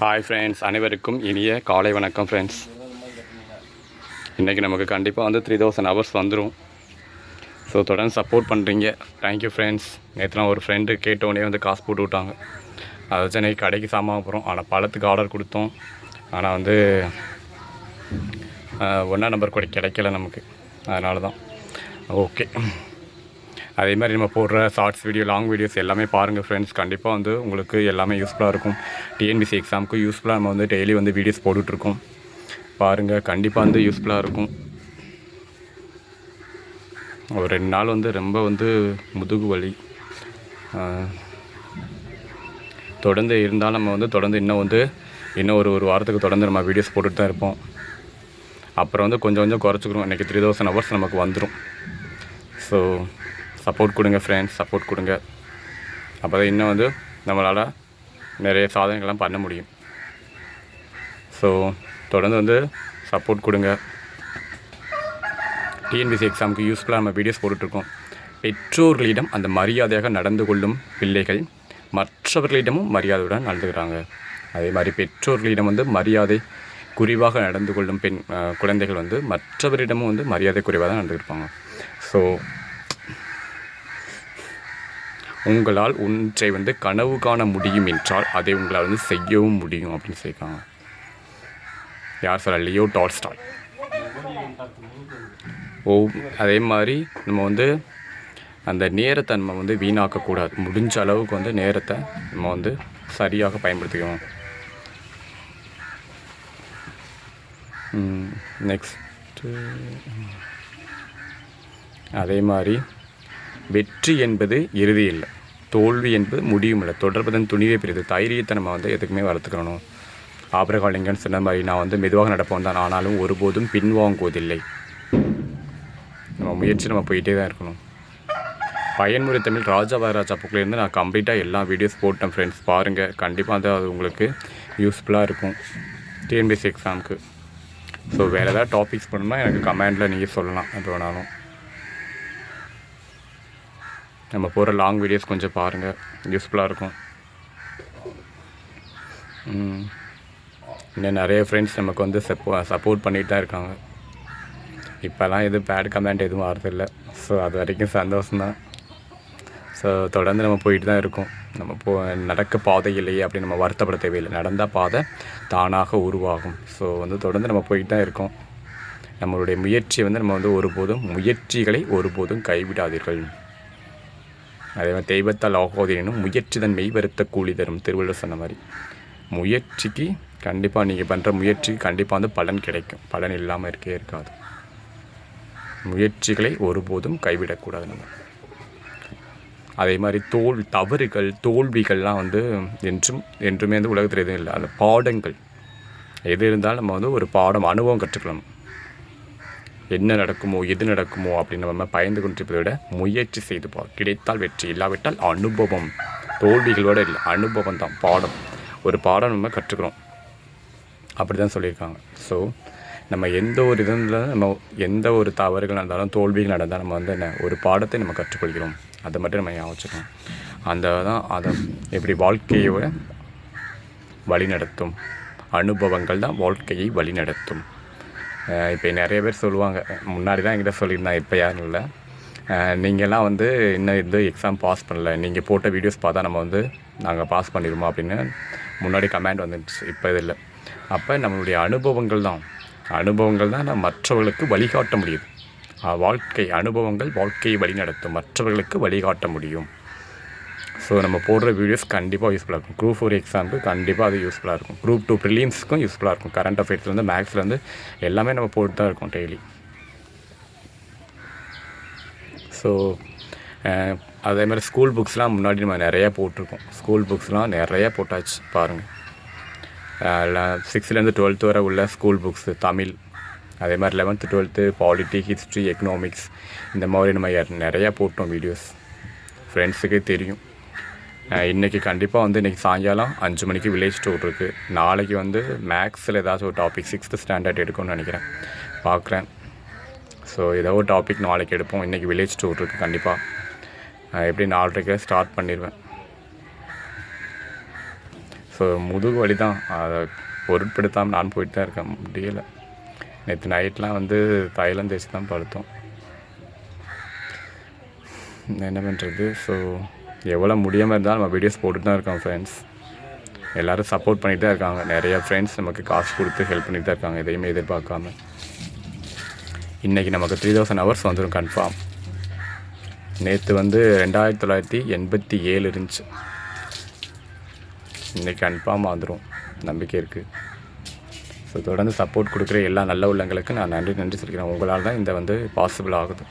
Hi friends, அனைவருக்கும் இனிய காலை வணக்கம் ஃப்ரெண்ட்ஸ். இன்றைக்கி நமக்கு கண்டிப்பாக வந்து 3000 ஹவர்ஸ் வந்துடும். ஸோ தொடர்ந்து சப்போர்ட் பண்ணுறீங்க, தேங்க்யூ ஃப்ரெண்ட்ஸ். நேற்றுலாம் ஒரு ஃப்ரெண்டு கேட்டோடனே வந்து காசு போட்டு விட்டாங்க. அதை வச்சு இன்றைக்கி கடைக்கு சாமான் போகிறோம். ஆனால் பழத்துக்கு ஆர்டர் கொடுத்தோம். ஆனால் வந்து 1ஆம் நம்பர் கூட கிடைக்கல நமக்கு. அதனால தான் ஓகே. அதே மாதிரி நம்ம போடுற ஷார்ட்ஸ் வீடியோ, லாங் வீடியோஸ் எல்லாமே பாருங்கள் ஃப்ரெண்ட்ஸ். கண்டிப்பாக வந்து உங்களுக்கு எல்லாமே யூஸ்ஃபுல்லாக இருக்கும். டிஎன்பிசி எக்ஸாமுக்கு யூஸ்ஃபுல்லாக நம்ம வந்து டெய்லி வந்து வீடியோஸ் போட்டுட்ருக்கோம். பாருங்கள், கண்டிப்பாக வந்து யூஸ்ஃபுல்லாக இருக்கும். ஒரு 2 நாள் வந்து ரொம்ப வந்து முதுகு வலி தொடர்ந்து இருந்தால் நம்ம வந்து தொடர்ந்து இன்னும் ஒரு வாரத்துக்கு தொடர்ந்து நம்ம வீடியோஸ் போட்டுட்டு தான் இருப்போம். அப்புறம் வந்து கொஞ்சம் கொஞ்சம் குறைச்சிக்கிறோம். இன்றைக்கி 3000 ஹவர்ஸ் நமக்கு வந்துடும். ஸோ சப்போர்ட் கொடுங்க ஃப்ரெண்ட்ஸ், சப்போர்ட் கொடுங்க. அப்போ தான் இன்னும் வந்து நம்மளால் நிறைய சாதனைகள்லாம் பண்ண முடியும். ஸோ தொடர்ந்து வந்து சப்போர்ட் கொடுங்க. டிஎன்பிசி எக்ஸாமுக்கு யூஸ்ஃபுல்லாக நம்ம வீடியோஸ் போட்டுட்ருக்கோம். பெற்றோர்களிடம் அந்த மரியாதையாக நடந்து கொள்ளும் பிள்ளைகள் மற்றவர்களிடமும் மரியாதையுடன் நடந்துக்கிறாங்க. அதே மாதிரி பெற்றோர்களிடம் வந்து மரியாதை குறைவாக நடந்து கொள்ளும் குழந்தைகள் வந்து மற்றவரிடமும் வந்து மரியாதை குறைவாக தான் நடந்துருப்பாங்க. ஸோ உங்களால் ஒன்றை வந்து கனவு காண முடியும் என்றால் அதை உங்களால் வந்து செய்யவும் முடியும் அப்படின்னு சொல்லியிருக்காங்க. யார் சொல்ல? Leo Tolstoy. அதே மாதிரி நம்ம வந்து அந்த நேரத்தை நம்ம வந்து வீணாக்கக்கூடாது. முடிஞ்ச அளவுக்கு வந்து நேரத்தை நம்ம வந்து சரியாக பயன்படுத்திக்கணும். நெக்ஸ்ட்டு அதே மாதிரி வெற்றி என்பது இறுதி இல்லை, தோல்வி என்பது முடியும் இல்லை, தொடர்பதன் துணிவே பெரியது. தைரியத்தை நம்ம வந்து எதுக்குமே வளர்த்துக்கணும். ஆபிரகாம் லிங்கன் சொன்ன மாதிரி, நான் வந்து மெதுவாக நடப்போம் தான், ஆனாலும் ஒருபோதும் பின்வாங்குவதில்லை. நம்ம முயற்சி நம்ம போயிட்டே தான் இருக்கணும். பயன்முறை தமிழ் ராஜா புக்கிலேருந்து நான் கம்ப்ளீட்டாக எல்லா வீடியோஸ் போட்டேன் ஃப்ரெண்ட்ஸ். பாருங்கள், கண்டிப்பாக அது உங்களுக்கு யூஸ்ஃபுல்லாக இருக்கும் டிஎன்பிசி எக்ஸாமுக்கு. ஸோ வேறு ஏதாவது டாபிக்ஸ் பண்ணணும்னா எனக்கு கமெண்டில் நீங்கள் சொல்லலாம். அது வேணாலும் நம்ம போகிற லாங் வீடியோஸ் கொஞ்சம் பாருங்கள், யூஸ்ஃபுல்லாக இருக்கும். இன்னும் நிறைய ஃப்ரெண்ட்ஸ் நமக்கு வந்து சப்போர்ட் பண்ணிட்டு தான் இருக்காங்க. இப்போல்லாம் எதுவும் பேட் கமெண்ட் எதுவும் வரதில்லை. ஸோ அது வரைக்கும் சந்தோஷம்தான். ஸோ தொடர்ந்து நம்ம போயிட்டு தான் இருக்கோம். நம்ம நடக்க பாதை இல்லையே அப்படின்னு நம்ம வருத்தப்பட தேவையில்லை. நடந்தால் பாதை தானாக உருவாகும். ஸோ வந்து தொடர்ந்து நம்ம போயிட்டு தான் இருக்கோம். நம்மளுடைய முயற்சியை வந்து நம்ம வந்து முயற்சிகளை ஒருபோதும் கைவிடாதீர்கள். அதே மாதிரி தெய்வத்தால் ஆகாதீனும் முயற்சி தன் மெய் வருத்த கூலி தரும், திருவள்ளுவர் சொன்ன மாதிரி. முயற்சிக்கு கண்டிப்பாக நீங்கள் பண்ணுற முயற்சிக்கு கண்டிப்பாக வந்து பலன் கிடைக்கும். பலன் இல்லாமல் இருக்காது. முயற்சிகளை ஒருபோதும் கைவிடக்கூடாது நம்ம. அதே மாதிரி தவறுகள் தோல்விகள்லாம் வந்து என்றுமே வந்து உலகத்தில் எதுவும் இல்லை. அந்த பாடங்கள் எது இருந்தாலும் நம்ம வந்து ஒரு அனுபவம் கற்றுக்கலாம். என்ன நடக்குமோ எது நடக்குமோ அப்படின்னு நம்ம பயந்து கொண்டிருப்பதை விட முயற்சி செய்து கிடைத்தால் வெற்றி, இல்லாவிட்டால் அனுபவம். தோல்விகளோடு இல்லை, அனுபவம் தான் பாடம். ஒரு பாடம் நம்ம கற்றுக்கிறோம், அப்படி தான் சொல்லியிருக்காங்க. ஸோ நம்ம எந்த ஒரு தவறுகள் நடந்தாலும் தோல்விகள் நடந்தால் நம்ம வந்து ஒரு பாடத்தை நம்ம கற்றுக்கொள்கிறோம். அதை மட்டும் நம்ம ஞாபகம் வச்சுக்கணும். அதை எப்படி வாழ்க்கையை வழிநடத்தும். அனுபவங்கள் தான் வாழ்க்கையை வழிநடத்தும். இப்போ நிறைய பேர் சொல்லுவாங்க, முன்னாடி தான் என்கிட்ட சொல்லியிருந்தாங்க, இப்போ யாரும் இல்லை, நீங்கள்லாம் வந்து இன்னும் இந்த எக்ஸாம் பாஸ் பண்ணல, நீங்கள் போட்ட வீடியோஸ் பார்த்தா நாங்கள் பாஸ் பண்ணிடுவோம் அப்படின்னு முன்னாடி கமெண்ட் வந்துடுச்சு. இப்போ இது இல்லை. அப்போ நம்மளுடைய அனுபவங்கள் தான் நம்ம மற்றவர்களுக்கு வழிகாட்ட முடியும். அனுபவங்கள் வாழ்க்கையை வழிநடத்தும், மற்றவர்களுக்கு வழிகாட்ட முடியும். ஸோ நம்ம போடுற வீடியோஸ் கண்டிப்பாக யூஸ்ஃபுல்லாக இருக்கும். குரூப் 4 எக்ஸாமுக்கு கண்டிப்பாக அது யூஸ்ஃபுல்லாக இருக்கும். குரூப் 2 ப்ரிலிம்ஸ்க்கும் யூஸ்ஃபுல்லாக இருக்கும். கரண்ட் அஃபேர்ஸ்லேருந்து மேக்ஸ்லேருந்து எல்லாமே நம்ம போட்டு தான் இருக்கோம் டெய்லி. ஸோ அதே மாதிரி ஸ்கூல் புக்ஸ்லாம் முன்னாடி நம்ம நிறையா போட்டிருக்கோம். ஸ்கூல் புக்ஸ்லாம் நிறையா போட்டாச்சு பாருங்கள். 6லேருந்து 12th வரை உள்ள ஸ்கூல் புக்ஸு தமிழ், அதே மாதிரி 11th 12th polity, history, economics, இந்த மாதிரி நம்ம நிறையா போட்டோம் வீடியோஸ். ஃப்ரெண்ட்ஸுக்கே தெரியும். இன்றைக்கி கண்டிப்பாக வந்து இன்றைக்கி சாயங்காலம் 5 மணிக்கு வில்லேஜ் டூர் இருக்குது. நாளைக்கு வந்து மேக்ஸில் ஏதாச்சும் ஒரு டாபிக் 6th ஸ்டாண்டர்ட் எடுக்கணும்னு நினைக்கிறேன், பார்க்குறேன். ஸோ ஏதோ ஒரு டாபிக் நாளைக்கு எடுப்போம். இன்றைக்கி வில்லேஜ் டூர் இருக்குது. கண்டிப்பாக எப்படி 4:30 ஸ்டார்ட் பண்ணிடுவேன். ஸோ முதுகு வலி தான், அதை பொருட்படுத்தாமல் நான் போயிட்டு தான் இருக்கேன். முடியலை. நேற்று நைட்லாம் வந்து தைலம் தேய்ச்சி தான் படுத்தோம். என்ன பண்ணுறது? ஸோ எவ்வளோ முடியாமல் இருந்தாலும் நம்ம வீடியோஸ் போட்டுட்டு தான் இருக்கோம் ஃப்ரெண்ட்ஸ். எல்லோரும் சப்போர்ட் பண்ணிகிட்டு தான் இருக்காங்க. நிறையா ஃப்ரெண்ட்ஸ் நமக்கு காசு கொடுத்து ஹெல்ப் பண்ணிட்டு தான் இருக்காங்க, எதையுமே எதிர்பார்க்காம. இன்றைக்கி நமக்கு 3000 ஹவர்ஸ் வந்துடும் கன்ஃபார்ம். நேற்று வந்து 2987 இருந்துச்சு. இன்றைக்கி கன்ஃபார்மாக வந்துடும், நம்பிக்கை இருக்குது. ஸோ தொடர்ந்து சப்போர்ட் கொடுக்குற எல்லா நல்ல உள்ளங்களுக்கு நான் நன்றி சொல்லிக்கிறேன். உங்களால் தான் இந்த வந்து பாசிபிள் ஆகுது.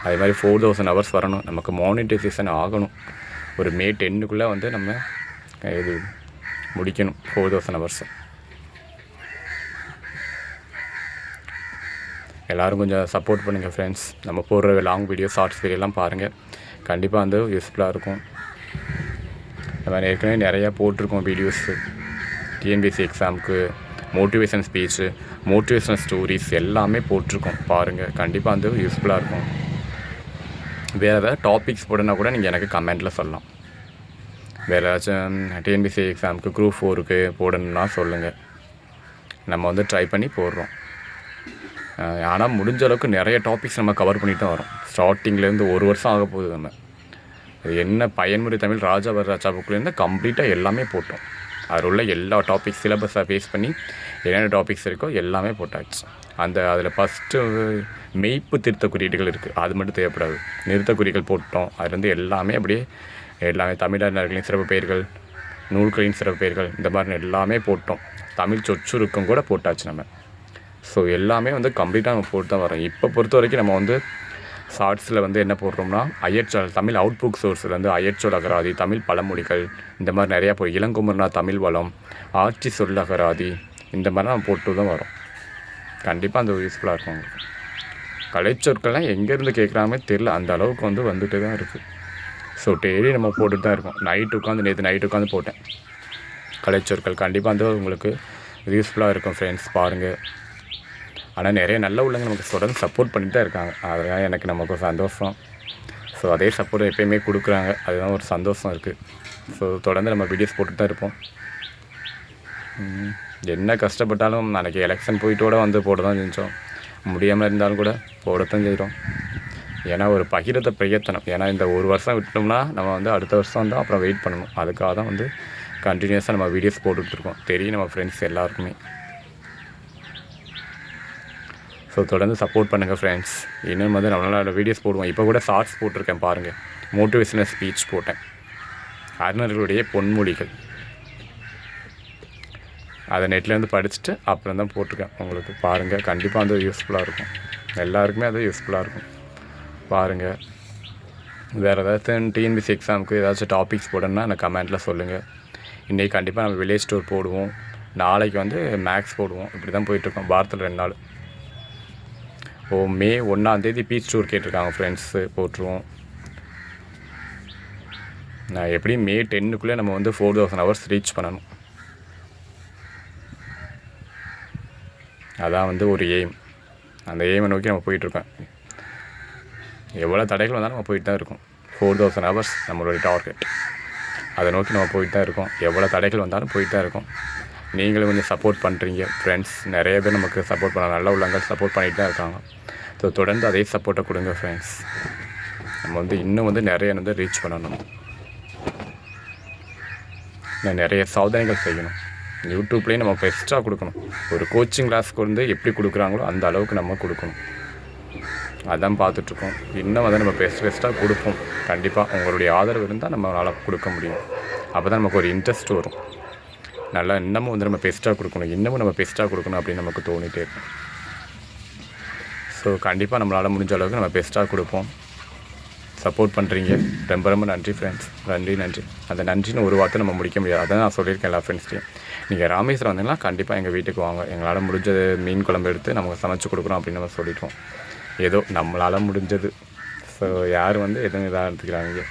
அதே மாதிரி 4000 ஹவர்ஸ் வரணும், நமக்கு மானிட்டைசேஷன் ஆகணும். ஒரு மே 10க்குள்ளே வந்து நம்ம இது முடிக்கணும் 4000 ஹவர்ஸ். எல்லோரும் கொஞ்சம் சப்போர்ட் பண்ணுங்கள் ஃப்ரெண்ட்ஸ். நம்ம போடுற லாங் வீடியோ, ஷார்ட்ஸ் வீடியோலாம் பாருங்கள், கண்டிப்பாக வந்து யூஸ்ஃபுல்லாக இருக்கும். நம்ம ஏற்கனவே நிறையா போட்டிருக்கோம் வீடியோஸு. டிஎன்பிஎஸ்சி எக்ஸாமுக்கு மோட்டிவேஷன் ஸ்பீச்சு, மோட்டிவேஷனல் ஸ்டோரிஸ் எல்லாமே போட்டிருக்கோம், பாருங்கள். கண்டிப்பாக வந்து யூஸ்ஃபுல்லாக இருக்கும். வேறு ஏதாவது டாபிக்ஸ் போடனா கூட நீங்கள் எனக்கு கமெண்ட்டில் சொல்லலாம். வேறு ஏதாச்சும் டிஎன்பிஎஸ்சி எக்ஸாமுக்கு குரூப் 4க்கு போடணுன்னா சொல்லுங்கள், நம்ம வந்து ட்ரை பண்ணி போடுறோம். ஆனால் முடிஞ்ச அளவுக்கு நிறைய டாபிக்ஸ் நம்ம கவர் பண்ணிட்டு தான் வரோம். ஸ்டார்டிங்லேருந்து 1 வருஷம் ஆக போகுது. நம்ம அது என்ன பயன்முறை தமிழ் ராஜா புக்லேருந்து கம்ப்ளீட்டாக எல்லாமே போட்டோம். அதில் உள்ள எல்லா டாபிக்ஸ் சிலபஸை பேஸ் பண்ணி என்னென்ன டாபிக்ஸ் இருக்கோ எல்லாமே போட்டாச்சு. அதில் ஃபஸ்ட்டு மெய்ப்பு திருத்த குறியீடுகள் இருக்குது, அது மட்டும் தேவைப்படாது. நிறுத்த குறிகள் போட்டோம். அதுலேருந்து எல்லாமே அப்படியே எல்லாமே தமிழர்களின் சிறப்பு பெயர்கள், நூல்களின் சிறப்பு பெயர்கள், இந்த மாதிரி எல்லாமே போட்டோம். தமிழ் சொற்சுருக்கம் கூட போட்டாச்சு நம்ம. ஸோ எல்லாமே வந்து கம்ப்ளீட்டாக நம்ம போட்டு தான் வரோம். இப்போ பொறுத்த வரைக்கும் நம்ம வந்து ஷார்ட்ஸில் வந்து என்ன போடுறோம்னா, அயற்சொல் தமிழ் அவுட்புக் சோர்ஸ்லேருந்து அயற்சொல் அகராதி, தமிழ் பழமொழிகள், இந்த மாதிரி நிறையா இளங்குமரனா தமிழ் வளம், ஆட்சி சொல் அகராதி, இந்த மாதிரி நம்ம போட்டு தான் வரோம். கண்டிப்பாக அந்த யூஸ்ஃபுல்லாக இருக்கும் உங்களுக்கு. கலைச்சொற்கள்லாம் எங்கேருந்து கேட்குறாமே தெரில, அந்த அளவுக்கு வந்து வந்துட்டு தான் இருக்குது. ஸோ டெய்லி நம்ம போட்டுட்டு தான் இருக்கோம். நேற்று நைட்டு உட்காந்து போட்டேன் கலைச்சொற்கள். கண்டிப்பாக வந்து உங்களுக்கு யூஸ்ஃபுல்லாக இருக்கும் ஃப்ரெண்ட்ஸ், பாருங்கள். ஆனால் நிறைய நல்ல உள்ளவங்க நமக்கு தொடர்ந்து சப்போர்ட் பண்ணிட்டு தான் இருக்காங்க, அதுதான் எனக்கு நமக்கு சந்தோஷம். ஸோ அதே சப்போர்ட் எப்போயுமே கொடுக்குறாங்க, அதுதான் ஒரு சந்தோஷம் இருக்குது. ஸோ தொடர்ந்து நம்ம வீடியோஸ் போட்டு தான் இருப்போம். என்ன கஷ்டப்பட்டாலும் நாளைக்கு எலெக்ஷன் போயிட்டோட வந்து போட தான் செஞ்சோம். முடியாமல் இருந்தாலும் கூட போடத்தான் செய்கிறோம். ஏன்னா ஒரு பகிரத்தை பிரயத்தனம். ஏன்னா இந்த 1 வருஷம் விட்டோம்னா நம்ம வந்து அடுத்த வருஷம் வந்து அப்புறம் வெயிட் பண்ணணும். அதுக்காக தான் வந்து கண்டினியூஸாக நம்ம வீடியோஸ் போட்டுட்ருக்கோம். தெரியும் நம்ம ஃப்ரெண்ட்ஸ் எல்லாருக்குமே. ஸோ தொடர்ந்து சப்போர்ட் பண்ணுங்கள் ஃப்ரெண்ட்ஸ். இன்னும் வந்து நம்மளால வீடியோஸ் போடுவோம். இப்போ கூட ஷார்ட்ஸ் போட்டிருக்கேன் பாருங்கள். மோட்டிவேஷனல் ஸ்பீச் போட்டேன், அறிஞர்களுடைய பொன்மொழிகள். அதை நெட்லேருந்து படிச்சுட்டு அப்புறம் தான் போட்டிருக்கேன் உங்களுக்கு, பாருங்கள். கண்டிப்பாக வந்து யூஸ்ஃபுல்லாக இருக்கும், எல்லாருக்குமே அது யூஸ்ஃபுல்லாக இருக்கும், பாருங்கள். வேறு ஏதாச்சும் டிஎன்பிஎஸ்சி எக்ஸாமுக்கு ஏதாச்சும் டாபிக்ஸ் போடணுன்னா எனக்கு கமெண்ட்டில் சொல்லுங்கள். இன்றைக்கி கண்டிப்பாக நம்ம வில்லேஜ் டூர் போடுவோம், நாளைக்கு வந்து மேக்ஸ் போடுவோம். இப்படி தான் போயிட்டுருக்கோம் வாரத்தில் 2 நாள். மே 1 பீச் டூர் கேட்டிருக்காங்க ஃப்ரெண்ட்ஸு, போட்டுருவோம். நான் எப்படியும் மே 10க்குள்ளே நம்ம வந்து 4000 ஹவர்ஸ் ரீச் பண்ணணும். அதான் வந்து ஒரு எய்ம். அந்த எய்மை நோக்கி நம்ம போயிட்டுருக்கோம். எவ்வளோ தடைகள் வந்தாலும் நம்ம போயிட்டு தான் இருக்கோம். 4000 ஹவர்ஸ் நம்மளுடைய டார்கெட். அதை நோக்கி நம்ம போயிட்டு தான் இருக்கோம். எவ்வளோ தடைகள் வந்தாலும் போயிட்டு தான் இருக்கோம். நீங்களும் கொஞ்சம் சப்போர்ட் பண்ணுறீங்க ஃப்ரெண்ட்ஸ். நிறைய பேர் நமக்கு சப்போர்ட் பண்ண நல்ல உள்ளவங்க சப்போர்ட் பண்ணிட்டு தான் இருக்காங்க. ஸோ தொடர்ந்து அதே சப்போர்ட்டை கொடுங்க ஃப்ரெண்ட்ஸ். நம்ம வந்து இன்னும் வந்து நிறைய வந்து ரீச் பண்ணணும், நிறைய சாதனைகள் செய்யணும். யூடியூப்லேயும் நம்ம பெஸ்ட்டாக கொடுக்கணும். ஒரு கோச்சிங் கிளாஸ்க்கு வந்து எப்படி கொடுக்குறாங்களோ அந்த அளவுக்கு நம்ம கொடுக்கணும். அதான் பார்த்துட்ருக்கோம். இன்னும் வந்து நம்ம பெஸ்ட்டாக கொடுப்போம். கண்டிப்பாக உங்களுடைய ஆதரவு இருந்தால் நம்மளால் கொடுக்க முடியும். அப்போ தான் நமக்கு ஒரு இன்ட்ரெஸ்ட் வரும். நல்லா இன்னமும் வந்து நம்ம பெஸ்ட்டாக கொடுக்கணும், இன்னமும் நம்ம பெஸ்ட்டாக கொடுக்கணும் அப்படின்னு நமக்கு தோணிகிட்டே இருக்கும். ஸோ கண்டிப்பாக நம்மளால் முடிஞ்ச அளவுக்கு நம்ம பெஸ்ட்டாக கொடுப்போம். சப்போர்ட் பண்ணுறீங்க, ரொம்ப ரொம்ப நன்றி ஃப்ரெண்ட்ஸ். நன்றி. அந்த நன்றின்னு ஒரு வார்த்தை நம்ம முடிக்க முடியாது. அதான் நான் சொல்லியிருக்கேன் எல்லா ஃப்ரெண்ட்ஸ்லையும். நீங்கள் ராமேஸ்வரம் வந்தீங்கன்னா கண்டிப்பாக எங்கள் வீட்டுக்கு வாங்க. எங்களால் முடிஞ்சது மீன் குழம்பு எடுத்து நமக்கு சமைச்சு கொடுக்குறோம் அப்படின்னு நம்ம சொல்லிட்டோம். ஏதோ நம்மளால் முடிஞ்சது. ஸோ யார் வந்து எதுவும் இதாக எடுத்துக்கிறாங்க.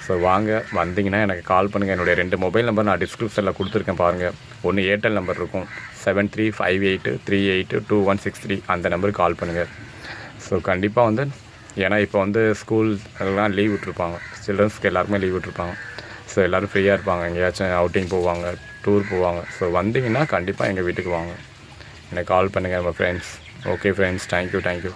ஸோ வாங்க, வந்தீங்கன்னா எனக்கு கால் பண்ணுங்கள். என்னுடைய 2 மொபைல் நம்பர் நான் டிஸ்கிரிப்ஷனில் கொடுத்துருக்கேன் பாருங்கள். ஒன்று ஏர்டெல் நம்பர் இருக்கும், 7358382163. அந்த நம்பருக்கு கால் பண்ணுங்கள். ஸோ கண்டிப்பாக வந்து ஏன்னா இப்போ வந்து ஸ்கூல் எல்லாம் லீவ் விட்டுருப்பாங்க, சில்ட்ரன்ஸ்க்கு எல்லாருக்குமே லீவ் விட்டுருப்பாங்க. ஸோ எல்லோரும் ஃப்ரீயாக இருப்பாங்க, எங்கேயாச்சும் அவுட்டிங் போவாங்க, டூர் போவாங்க. ஸோ வந்தீங்கன்னா கண்டிப்பாக எங்கள் வீட்டுக்கு வாங்க, எனக்கு கால் பண்ணுங்கள் நம்ம ஃப்ரெண்ட்ஸ். Okay friends, thank you.